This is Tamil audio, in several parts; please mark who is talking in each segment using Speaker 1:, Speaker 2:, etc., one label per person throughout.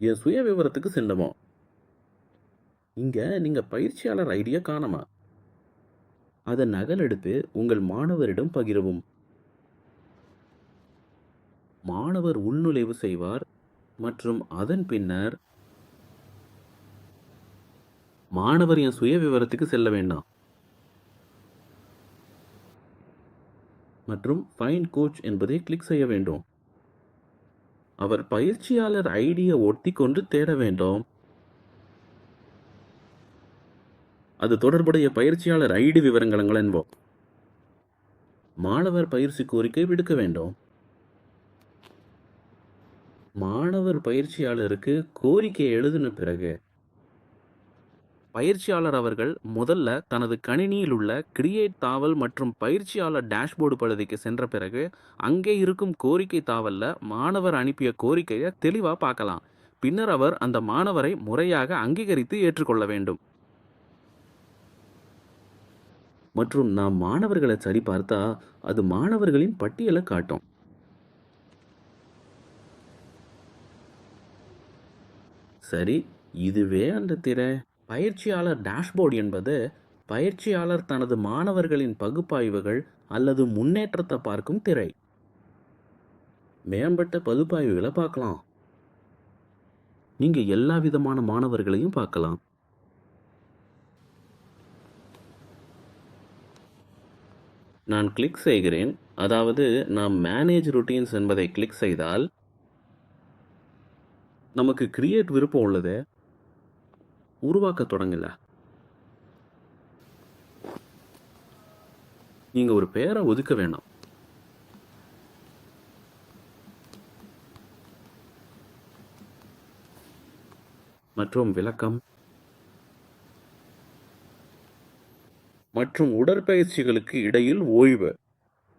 Speaker 1: என் சுய விவரத்துக்கு செல்லவும். இங்க நீங்க பயிற்சியாளர் ஐடியை காணமா, அதை நகலெடுத்து உங்கள் மாணவரிடம் பகிரவும். மாணவர் உள்நுழைவு செய்வார் மற்றும் அதன் பின்னர் மாணவர் என் சுய விவரத்துக்கு செல்ல வேண்டாம் மற்றும் ஃபைண்ட் கோச் என்பதை கிளிக் செய்ய வேண்டும். அவர் பயிற்சியாளர் ஐடியை ஒட்டி கொண்டு தேட வேண்டும். அது தொடர்புடைய பயிற்சியாளர் ஐடி விவரங்கள் என்போம். மாணவர் பயிற்சி கோரிக்கை விடுக்க வேண்டும். மாணவர் பயிற்சியாளருக்கு கோரிக்கை எழுதின பிறகு பயிற்சியாளர் அவர்கள் முதல்ல தனது கணினியில் உள்ள கிரியேட் தாவல் மற்றும் பயிற்சியாளர் டேஷ்போர்டு பகுதிக்கு சென்ற பிறகு அங்கே இருக்கும் கோரிக்கை தாவல்ல மாணவர் அனுப்பிய கோரிக்கையை தெளிவாக பார்க்கலாம். பின்னர் அவர் அந்த மாணவரை முறையாக அங்கீகரித்து ஏற்றுக்கொள்ள வேண்டும். மற்றும் நாம் மாணவர்களை சரி பார்த்தா அது மாணவர்களின் பட்டியலை காட்டும். சரி, இதுவே அந்த திரை. பயிற்சியாளர் டேஷ்போர்டு என்பது பயிற்சியாளர் தனது மாணவர்களின் பகுப்பாய்வுகள் அல்லது முன்னேற்றத்தை பார்க்கும் திரை. மேம்பட்ட பகுப்பாய்வுகளை பார்க்கலாம். நீங்க எல்லா விதமான மாணவர்களையும் பார்க்கலாம். நான் கிளிக் செய்கிறேன், அதாவது நாம் மேனேஜ் ருட்டீன்ஸ் என்பதை கிளிக் செய்தால் நமக்கு கிரியேட் விருப்பம் உள்ளது உருவாக்க தொடங்கல. நீங்க ஒரு பெயரை ஒதுக்க வேண்டாம். மற்றும் விளக்கம் மற்றும் உடற்பயிற்சிகளுக்கு இடையில் ஓய்வு.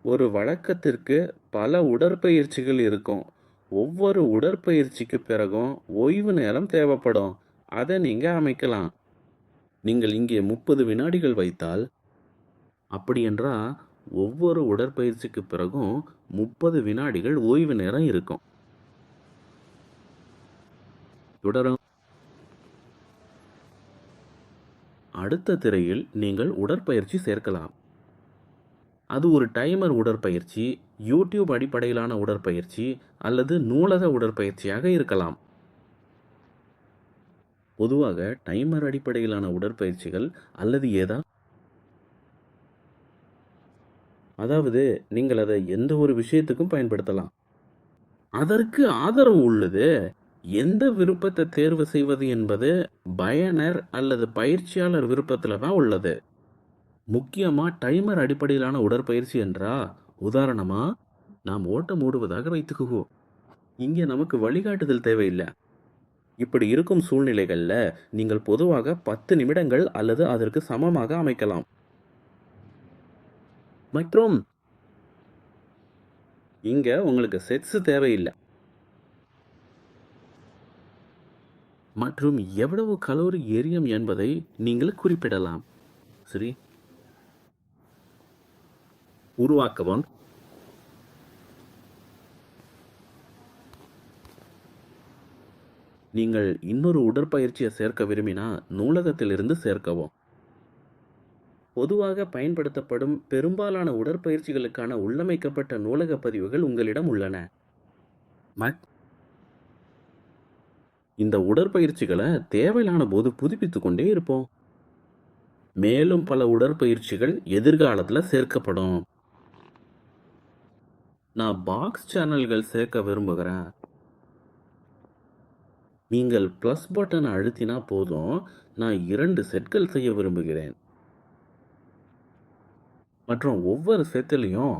Speaker 1: ஒரு வழக்கத்திற்கு பல உடற்பயிற்சிகள் இருக்கும். ஒவ்வொரு உடற்பயிற்சிக்கு பிறகும் ஓய்வு நேரம் தேவைப்படும். அதை நீங்கள் அமைக்கலாம். நீங்கள் இங்கே 30 வினாடிகள் வைத்தால், அப்படி என்றால் ஒவ்வொரு உடற்பயிற்சிக்கு பிறகும் 30 வினாடிகள் ஓய்வு நேரம் இருக்கும். தொடரும். அடுத்த திரையில் நீங்கள் உடற்பயிற்சி சேர்க்கலாம். அது ஒரு டைமர் உடற்பயிற்சி, யூடியூப் அடிப்படையிலான உடற்பயிற்சி அல்லது நூலக உடற்பயிற்சியாக இருக்கலாம். பொதுவாக டைமர் அடிப்படையிலான உடற்பயிற்சிகள் அல்லது அதாவது நீங்கள் அதை எந்த ஒரு விஷயத்துக்கும் பயன்படுத்தலாம். அதற்கு ஆதரவு உள்ளது. எந்த விருப்பத்தை தேர்வு செய்வது என்பது பயனர் அல்லது பயிற்சியாளர் விருப்பத்தில் தான் உள்ளது. முக்கியமாக டைமர் அடிப்படையிலான உடற்பயிற்சி என்றா, உதாரணமாக நாம் ஓட்டம் ஓடுவதாக வைத்துக்குவோம். இங்கே நமக்கு வழிகாட்டுதல் தேவையில்லை. இப்படி இருக்கும் சூழ்நிலைகளில் நீங்கள் பொதுவாக 10 நிமிடங்கள் அல்லது அதற்கு சமமாக அமைக்கலாம். மற்றும் இங்கே உங்களுக்கு செட்ஸ் தேவையில்லை. மற்றும் எவ்வளவு கலோரி எரியும் என்பதை நீங்கள் குறிப்பிடலாம். சரி, உருவாக்கவும். நீங்கள் இன்னொரு உடற்பயிற்சியை சேர்க்க விரும்பினா நூலகத்திலிருந்து சேர்க்கவும். பொதுவாக பயன்படுத்தப்படும் பெரும்பாலான உடற்பயிற்சிகளுக்கான உள்ளமைக்கப்பட்ட நூலக பதிவுகள் உங்களிடம் உள்ளன. இந்த உடற்பயிற்சிகளை தேவையான போது புதுப்பித்து கொண்டே இருப்போம். மேலும் பல உடற்பயிற்சிகள் எதிர்காலத்தில் சேர்க்கப்படும். நான் பாக்ஸ் சேனல்கள் சேர்க்க விரும்புகிறேன். நீங்கள் ப்ளஸ் பட்டனை அழுத்தினா போதும். நான் 2 செட்கள் செய்ய விரும்புகிறேன் மற்றும் ஒவ்வொரு செட்டிலையும்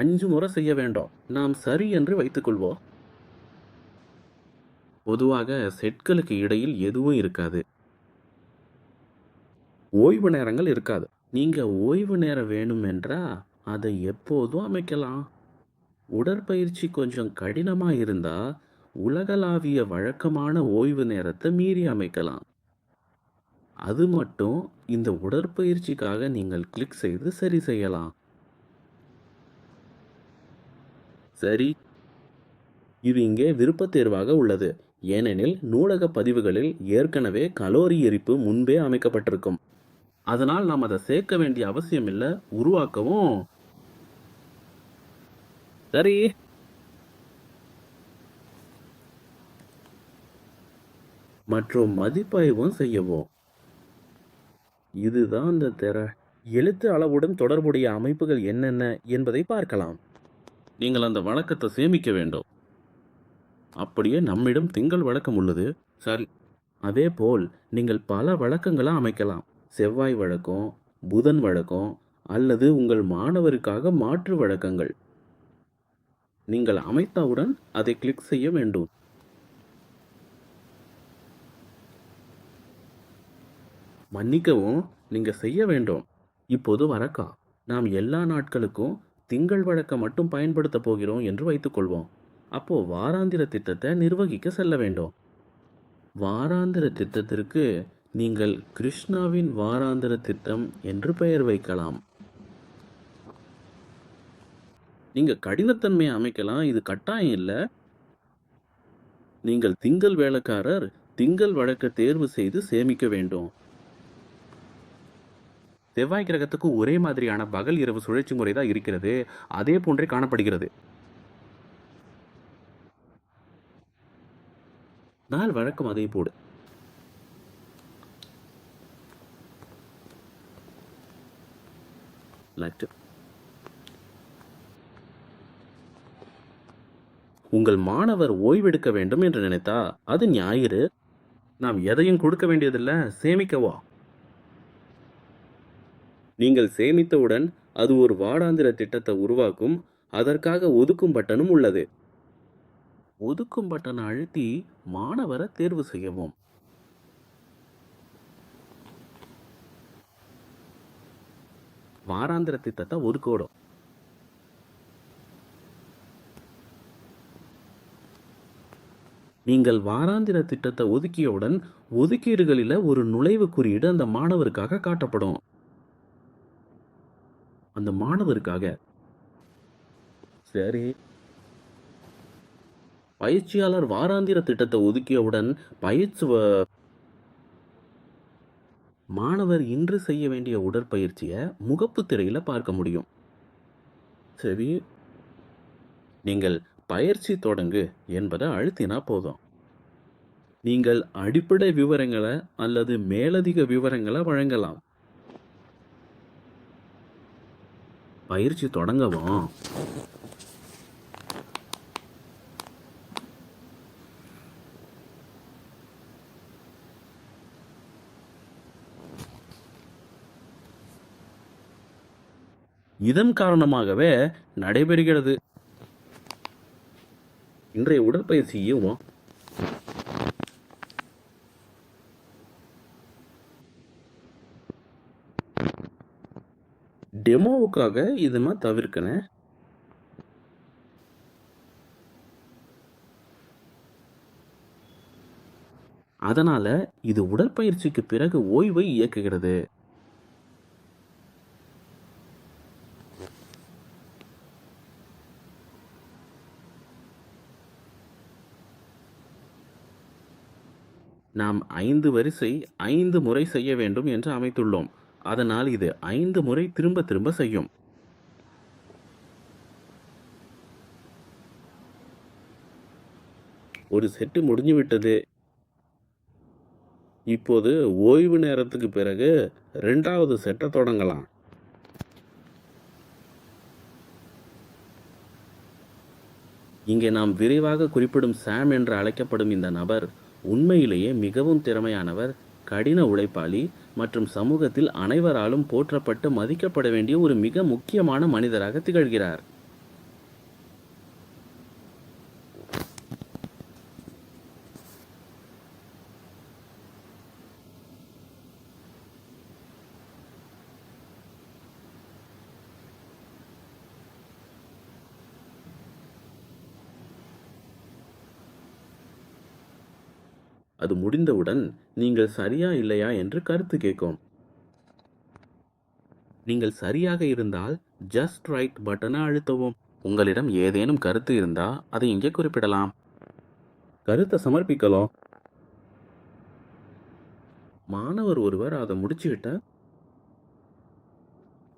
Speaker 1: 5 முறை செய்ய வேண்டும். நாம் சரி என்று வைத்துக்கொள்வோம். பொதுவாக செட்களுக்கு இடையில் எதுவும் இருக்காது. ஓய்வு நேரங்கள் இருக்காது. நீங்கள் ஓய்வு நேரம் வேணும் என்றால் அதை எப்போதும் அமைக்கலாம். உடற்பயிற்சி கொஞ்சம் கடினமாக இருந்தால் உலகளாவிய வழக்கமான ஓய்வு நேரத்தை மீறி அமைக்கலாம். அது மட்டும் இந்த உடற்பயிற்சிக்காக நீங்கள் கிளிக் செய்து சரி செய்யலாம். சரி, இது இங்கே விருப்பத் தேர்வாக உள்ளது, ஏனெனில் நூலக பதிவுகளில் ஏற்கனவே கலோரி எரிப்பு முன்பே அமைக்கப்பட்டிருக்கும். அதனால் நாம் அதை சேர்க்க வேண்டிய அவசியம் இல்லை, உருவாக்கவும் சரி. மற்றும் மதிப்பாய்வும் செய்யவும். இதுதான் அந்த திரை. எழுத்து அளவுடன் தொடர்புடைய அமைப்புகள் என்னென்ன என்பதை பார்க்கலாம். நீங்கள் அந்த வழக்கத்தை சேமிக்க வேண்டும். அப்படியே நம்மிடம் திங்கள் வழக்கம் உள்ளது. சரி. அதேபோல் நீங்கள் பல வழக்கங்களை அமைக்கலாம். செவ்வாய் வழக்கம், புதன் வழக்கம் அல்லது உங்கள் மாணவருக்காக மாற்று வழக்கங்கள். நீங்கள் அமைத்தவுடன் அதை கிளிக் செய்ய வேண்டும். மன்னிக்கவும், நீங்க செய்ய வேண்டும். இப்போது வரக்கா, நாம் எல்லா நாட்களுக்கும் திங்கள் வழக்கம் மட்டும் பயன்படுத்த போகிறோம் என்று வைத்துக்கொள்வோம். அப்போ வாராந்திர திட்டத்தை நிர்வகிக்க செல்ல வேண்டும். வாராந்திர திட்டத்திற்கு நீங்கள் கிருஷ்ணாவின் வாராந்திர திட்டம் என்று பெயர் வைக்கலாம். நீங்க கடினத்தன்மையை அமைக்கலாம், இது கட்டாயம் இல்லை. நீங்கள் திங்கள் வேலைக்காரர் திங்கள் வழக்க தேர்வு செய்து சேமிக்க வேண்டும். செவ்வாய் கிரகத்துக்கு ஒரே மாதிரியான பகல் இரவு சுழற்சி முறை தான் இருக்கிறது, அதே போன்றே காணப்படுகிறது. நாள் வழக்கம் அதே போடு. உங்கள் மாணவர் ஓய்வெடுக்க வேண்டும் என்று நினைத்தா அது ஞாயிறு. நாம் எதையும் கொடுக்க வேண்டியதில்லை, சேமிக்கவா. நீங்கள் சேமித்தவுடன் அது ஒரு வாராந்திர திட்டத்தை உருவாக்கும். அதற்காக ஒதுக்கும் பட்டனும் உள்ளது. ஒதுக்கும் பட்டனை அழுத்தி மாணவரை தேர்வு செய்யவும். வாராந்திர திட்டத்தை ஒதுக்கோடும். நீங்கள் வாராந்திர திட்டத்தை ஒதுக்கியவுடன் ஒதுக்கீடுகளில் ஒரு நுழைவு குறியீடு அந்த மாணவருக்காக காட்டப்படும். அந்த மாணவருக்காக. சரி. பயிற்சியாளர் வாராந்திர திட்டத்தை ஒதுக்கியவுடன் மாணவர் இன்று செய்ய வேண்டிய உடற்பயிற்சியை முகப்பு திரையில பார்க்க முடியும். சரி. நீங்கள் பயிற்சி தொடங்கு என்பதை அழுத்தினா போதும். நீங்கள் அடிப்படை விவரங்களை அல்லது மேலதிக விவரங்களை வழங்கலாம். பயிற்சி தொடங்கவும். இதன் காரணமாகவே நடைபெறுகிறது. இன்றைய உடற்பயிற்சியும் டெமோவுக்காக இதெல்லாம் தவிர்க்கணும். அதனால இது உடற்பயிற்சிக்கு பிறகு ஓய்வை இயக்குகிறது. நாம் 5 வரிசை 5 முறை செய்ய வேண்டும் என்று அமைத்துள்ளோம். அதனால் இது 5 முறை திரும்ப திரும்ப செய்யும். ஒரு செட்டு முடிஞ்சுவிட்டது. இப்போது ஓய்வு நேரத்துக்கு பிறகு 2வது செட்டை தொடங்கலாம். இங்கே நாம் விரைவாக குறிப்பிடும் சாம் என்று அழைக்கப்படும் இந்த நபர் உண்மையிலேயே மிகவும் திறமையானவர், கடின உழைப்பாளி மற்றும் சமூகத்தில் அனைவராலும் போற்றப்பட்டு மதிக்கப்பட வேண்டிய ஒரு மிக முக்கியமான மனிதராக திகழ்கிறார். அது முடிந்தவுடன் நீங்கள் சரியா இல்லையா என்று கருத்து கேட்கும். நீங்கள் சரியாக இருந்தால் ஜஸ்ட் ரைட் பட்டனை அழுத்தவும். உங்களிடம் ஏதேனும் கருத்து இருந்தா அதை இங்கே குறிப்பிடலாம். கருத்தை சமர்ப்பிக்கலாம். மாணவர் ஒருவர் அதை முடிச்சுக்கிட்ட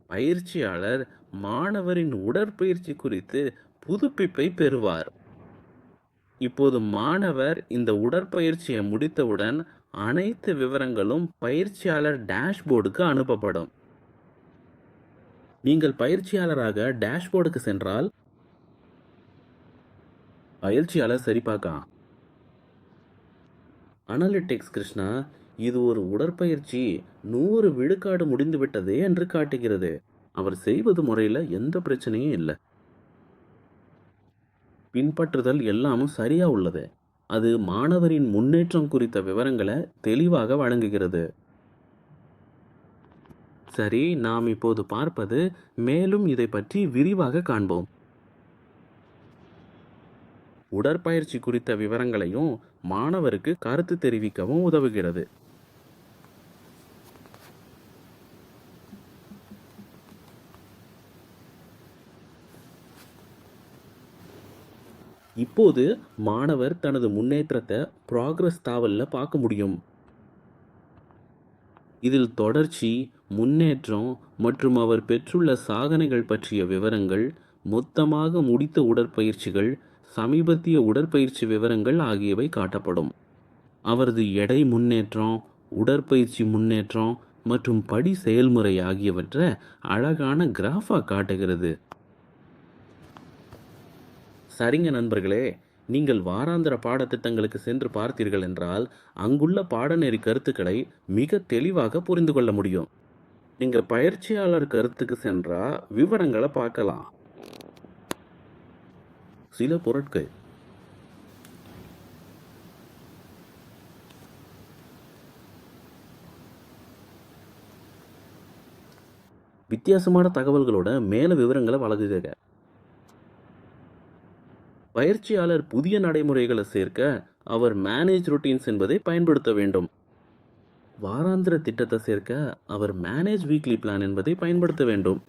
Speaker 1: பயிற்சியாளர் மாணவரின் உடற்பயிற்சி குறித்து புதுப்பிப்பை பெறுவார். இப்போது மாணவர் இந்த உடற்பயிற்சியை முடித்தவுடன் அனைத்து விவரங்களும் பயிற்சியாளர் டேஷ்போர்டுக்கு அனுப்பப்படும். நீங்கள் பயிற்சியாளராக டேஷ்போர்டுக்கு சென்றால் பயிற்சியாளர் சரிபார்க்கா. அனலிட்டிக்ஸ் கிருஷ்ணா, இது ஒரு உடற்பயிற்சி 100 விழுக்காடு முடிந்துவிட்டது என்று காட்டுகிறது. அவர் செய்வது முறையில் எந்த பிரச்சனையும் இல்லை. பின்பற்றுதல் எல்லாமும் சரியா உள்ளது. அது மாணவரின் முன்னேற்றம் குறித்த விவரங்களை தெளிவாக வழங்குகிறது. சரி, நாம் இப்போது பார்ப்பது மேலும் இதை பற்றி விரிவாக காண்போம். உடற்பயிற்சி குறித்த விவரங்களையும் மாணவருக்கு கருத்து தெரிவிக்கவும் உதவுகிறது. இப்போது மாணவர் தனது முன்னேற்றத்தை ப்ராக்ரஸ் தாவலில் பார்க்க முடியும். இதில் தொடர்ச்சி, முன்னேற்றம் மற்றும் அவர் பெற்றுள்ள சாதனைகள் பற்றிய விவரங்கள், மொத்தமாக முடித்த உடற்பயிற்சிகள், சமீபத்திய உடற்பயிற்சி விவரங்கள் ஆகியவை காட்டப்படும். அவரது எடை முன்னேற்றம், உடற்பயிற்சி முன்னேற்றம் மற்றும் படி செயல்முறை ஆகியவற்றை அழகான கிராஃபாக காட்டுகிறது. சரிங்க நண்பர்களே, நீங்கள் வாராந்திர பாடத்திட்டங்களுக்கு சென்று பார்த்தீர்கள் என்றால் அங்குள்ள பாடநெறி கருத்துக்களை மிக தெளிவாக புரிந்து கொள்ள முடியும். நீங்கள் பயிற்சியாளர் கருத்துக்கு சென்றால் விவரங்களை பார்க்கலாம். சில பொருட்கள் வித்தியாசமான தகவல்களோட மேல விவரங்களை வழங்குக. பயிற்சியாளர் புதிய நடைமுறைகளை சேர்க்க அவர் மேனேஜ் ரொட்டீன்ஸ் என்பதை பயன்படுத்த வேண்டும். வாராந்திர திட்டத்தை சேர்க்க அவர் மேனேஜ் வீக்லி பிளான் என்பதை பயன்படுத்த வேண்டும்.